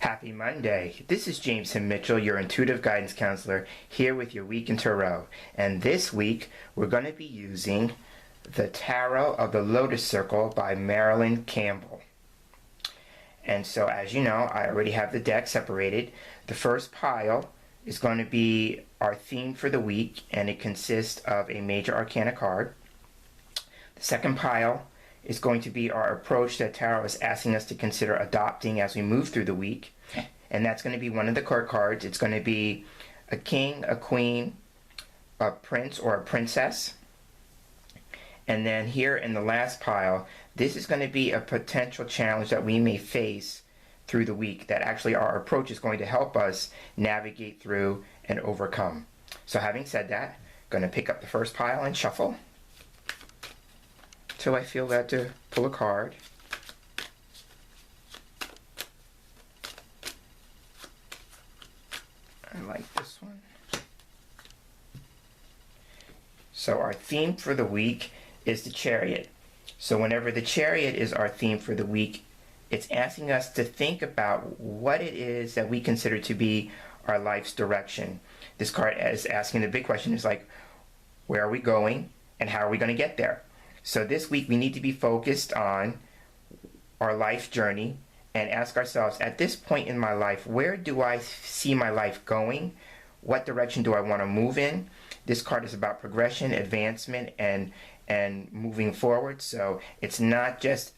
Happy Monday. This is Jameson Mitchell, your intuitive guidance counselor, here with your week in tarot. And this week, we're going to be using the Tarot of the Lotus Circle by Marilyn Campbell. And so, as you know, I already have the deck separated. The first pile is going to be our theme for the week, and it consists of a major arcana card. The second pile is going to be our approach that Tarot is asking us to consider adopting as we move through the week. And that's going to be one of the court cards. It's going to be a king, a queen, a prince, or a princess. And then here in the last pile, this is going to be a potential challenge that we may face through the week that actually our approach is going to help us navigate through and overcome. So having said that, I'm going to pick up the first pile and shuffle till I feel that to pull a card. I like this one. So our theme for the week is the Chariot. So whenever the Chariot is our theme for the week, it's asking us to think about what it is that we consider to be our life's direction. This card is asking the big question is like, where are we going and how are we going to get there? So this week we need to be focused on our life journey and ask ourselves, at this point in my life, where do I see my life going? What direction do I want to move in? This card is about progression, advancement, and moving forward. So it's not just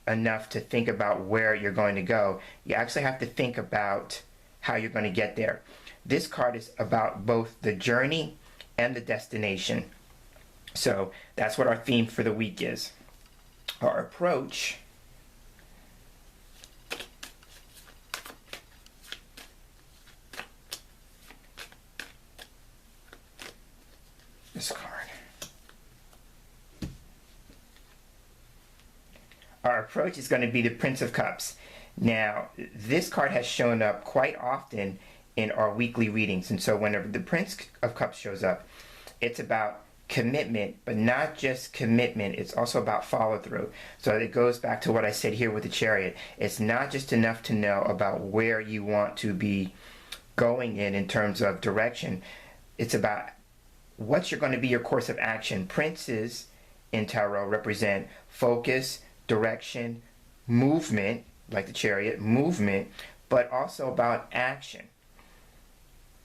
enough to think about where you're going to go. You actually have to think about how you're going to get there. This card is about both the journey and the destination. So that's what our theme for the week is. Our approach this card. Our approach is going to be the Prince of Cups. Now, this card has shown up quite often in our weekly readings. And so whenever the Prince of Cups shows up, it's about commitment, but not just commitment. It's also about follow through. So it goes back to what I said here with the Chariot. It's not just enough to know about where you want to be going in terms of direction. It's about what's going to be your course of action. Princes in Tarot represent focus, direction, movement, like the Chariot, movement, but also about action.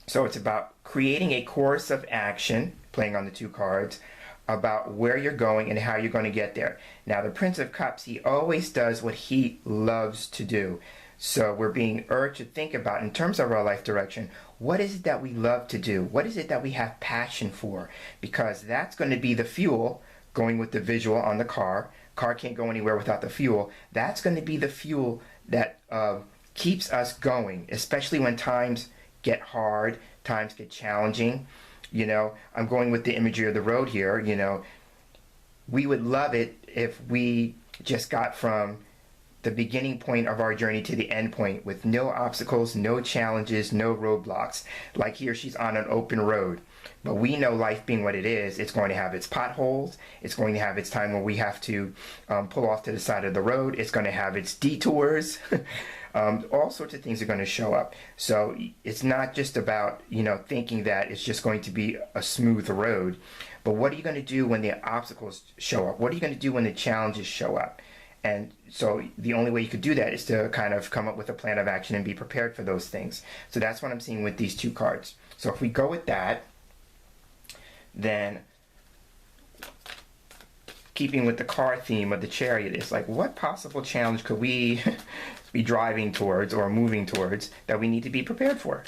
So it's about creating a course of action, playing on the two cards, about where you're going and how you're going to get there. Now, the Prince of Cups, he always does what he loves to do. So we're being urged to think about, in terms of our life direction, what is it that we love to do? What is it that we have passion for? Because that's going to be the fuel, going with the visual on the car. Car can't go anywhere without the fuel. That's going to be the fuel that keeps us going, especially when times get hard, times get challenging. You know, I'm going with the imagery of the road here. You know, we would love it if we just got from the beginning point of our journey to the end point with no obstacles, no challenges, no roadblocks. Like here, she's on an open road. But we know life being what it is, it's going to have its potholes, it's going to have its time where we have to pull off to the side of the road, it's going to have its detours. All sorts of things are going to show up. So it's not just about, you know, thinking that it's just going to be a smooth road. But what are you going to do when the obstacles show up? What are you going to do when the challenges show up? And so the only way you could do that is to kind of come up with a plan of action and be prepared for those things. So that's what I'm seeing with these two cards. So if we go with that, then keeping with the car theme of the Chariot, it's like, what possible challenge could we be driving towards or moving towards that we need to be prepared for?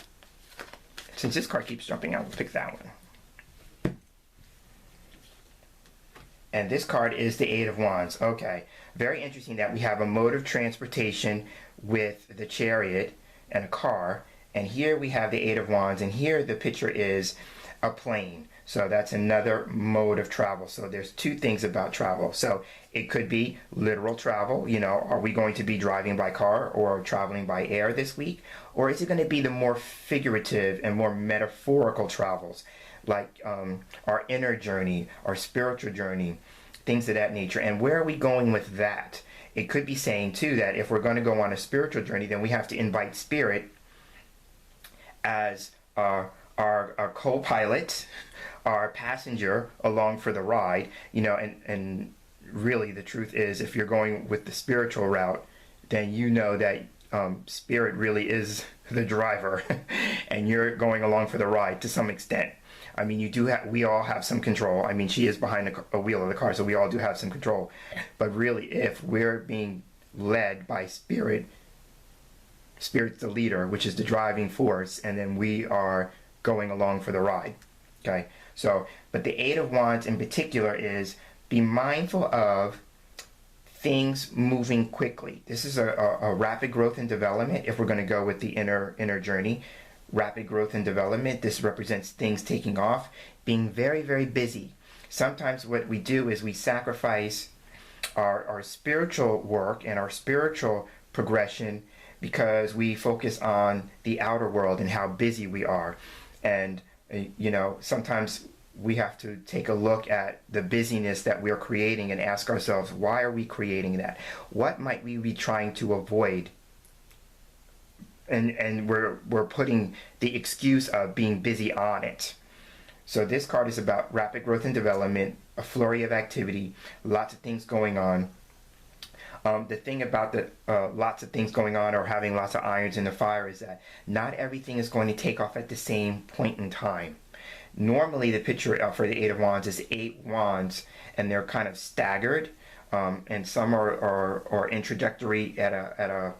Since this card keeps jumping out, we'll pick that one. And this card is the Eight of Wands. Okay, very interesting that we have a mode of transportation with the Chariot and a car, and here we have the Eight of Wands, and here the picture is a plane. So that's another mode of travel. So there's two things about travel. So it could be literal travel. You know, are we going to be driving by car or traveling by air this week? Or is it going to be the more figurative and more metaphorical travels, like our inner journey, our spiritual journey, things of that nature. And where are we going with that? It could be saying too that if we're going to go on a spiritual journey, then we have to invite spirit as our co-pilot, our passenger along for the ride, and really the truth is, if you're going with the spiritual route, then you know that spirit really is the driver and you're going along for the ride to some extent. I mean, we all have some control. I mean, she is behind a wheel of the car, so we all do have some control. But really, if we're being led by spirit, spirit's the leader, which is the driving force, and then we are going along for the ride. Okay, so, but the Eight of Wands in particular is be mindful of things moving quickly. This is a rapid growth and development. If we're going to go with the inner journey, rapid growth and development, this represents things taking off, being very, very busy. Sometimes what we do is we sacrifice our spiritual work and our spiritual progression because we focus on the outer world and how busy we are. And sometimes we have to take a look at the busyness that we're creating and ask ourselves, why are we creating that? What might we be trying to avoid? And we're putting the excuse of being busy on it. So this card is about rapid growth and development, a flurry of activity, lots of things going on. The thing about the lots of things going on or having lots of irons in the fire is that not everything is going to take off at the same point in time. Normally the picture for the Eight of Wands is 8 wands, and they're kind of staggered, and some are introductory at a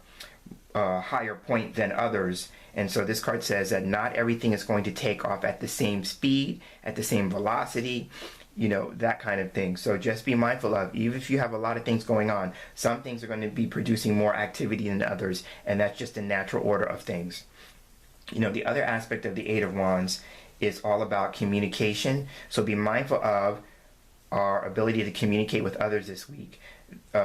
higher point than others. And so this card says that not everything is going to take off at the same speed, at the same velocity, that kind of thing. So just be mindful of, even if you have a lot of things going on, some things are going to be producing more activity than others, and that's just a natural order of things. The other aspect of the Eight of Wands is all about communication. So be mindful of our ability to communicate with others this week.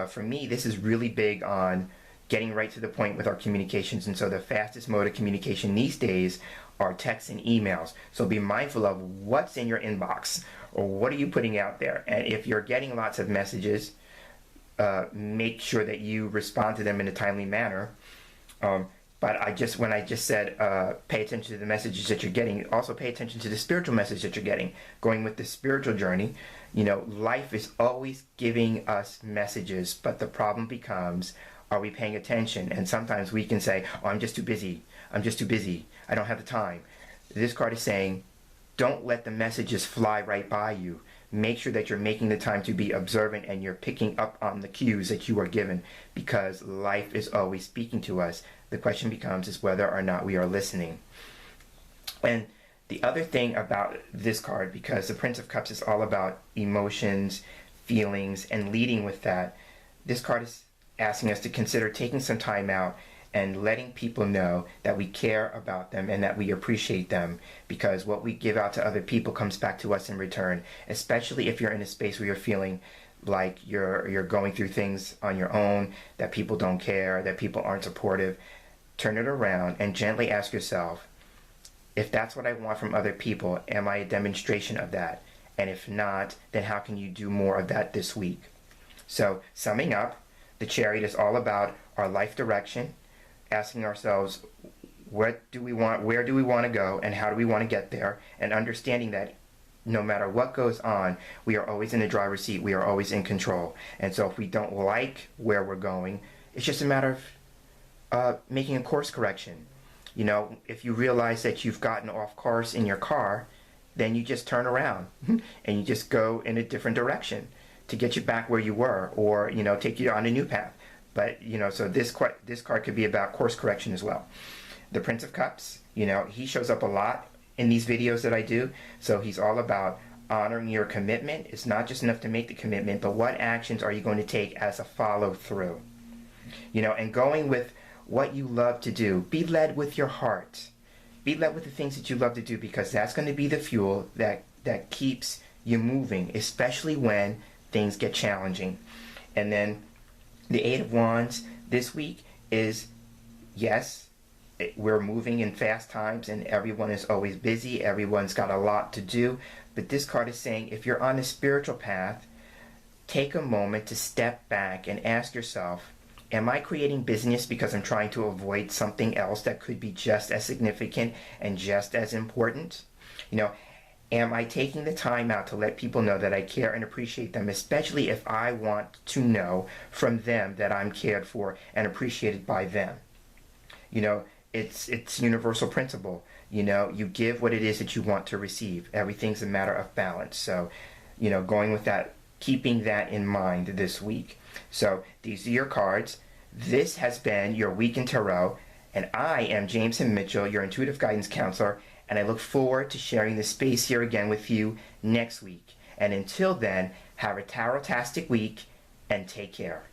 For me, this is really big on getting right to the point with our communications. And so the fastest mode of communication these days are texts and emails. So be mindful of what's in your inbox, or what are you putting out there. And if you're getting lots of messages, make sure that you respond to them in a timely manner. But when I just said pay attention to the messages that you're getting, also pay attention to the spiritual message that you're getting. Going with the spiritual journey, life is always giving us messages, but the problem becomes, are we paying attention? And sometimes we can say, oh, I'm just too busy. I don't have the time. This card is saying, don't let the messages fly right by you. Make sure that you're making the time to be observant and you're picking up on the cues that you are given, because life is always speaking to us. The question becomes is whether or not we are listening. And the other thing about this card, because the Prince of Cups is all about emotions, feelings, and leading with that, this card is asking us to consider taking some time out and letting people know that we care about them and that we appreciate them, because what we give out to other people comes back to us in return, especially if you're in a space where you're feeling like you're going through things on your own, that people don't care, that people aren't supportive. Turn it around and gently ask yourself, if that's what I want from other people, am I a demonstration of that? And if not, then how can you do more of that this week? So summing up, the Chariot is all about our life direction, asking ourselves, what do we want, where do we want to go, and how do we want to get there, and understanding that no matter what goes on, we are always in the driver's seat, we are always in control. And so if we don't like where we're going, it's just a matter of making a course correction. If you realize that you've gotten off course in your car, then you just turn around and you just go in a different direction to get you back where you were, or take you on a new path. But so this card could be about course correction as well. The Prince of Cups, he shows up a lot in these videos that I do. So he's all about honoring your commitment. It's not just enough to make the commitment, but what actions are you going to take as a follow through? And going with what you love to do. Be led with your heart. Be led with the things that you love to do, because that's going to be the fuel that keeps you moving, especially when things get challenging. And then the Eight of Wands this week is, yes, we're moving in fast times and everyone is always busy. Everyone's got a lot to do. But this card is saying, if you're on a spiritual path, take a moment to step back and ask yourself, am I creating business because I'm trying to avoid something else that could be just as significant and just as important? You know, am I taking the time out to let people know that I care and appreciate them, especially if I want to know from them that I'm cared for and appreciated by them? You know, it's universal principle. You know, you give what it is that you want to receive. Everything's a matter of balance. So, you know, going with that, keeping that in mind this week. So these are your cards. This has been your Week in Tarot, and I am Jameson Mitchell, your intuitive guidance counselor, and I look forward to sharing this space here again with you next week. And until then, have a tarot-tastic week and take care.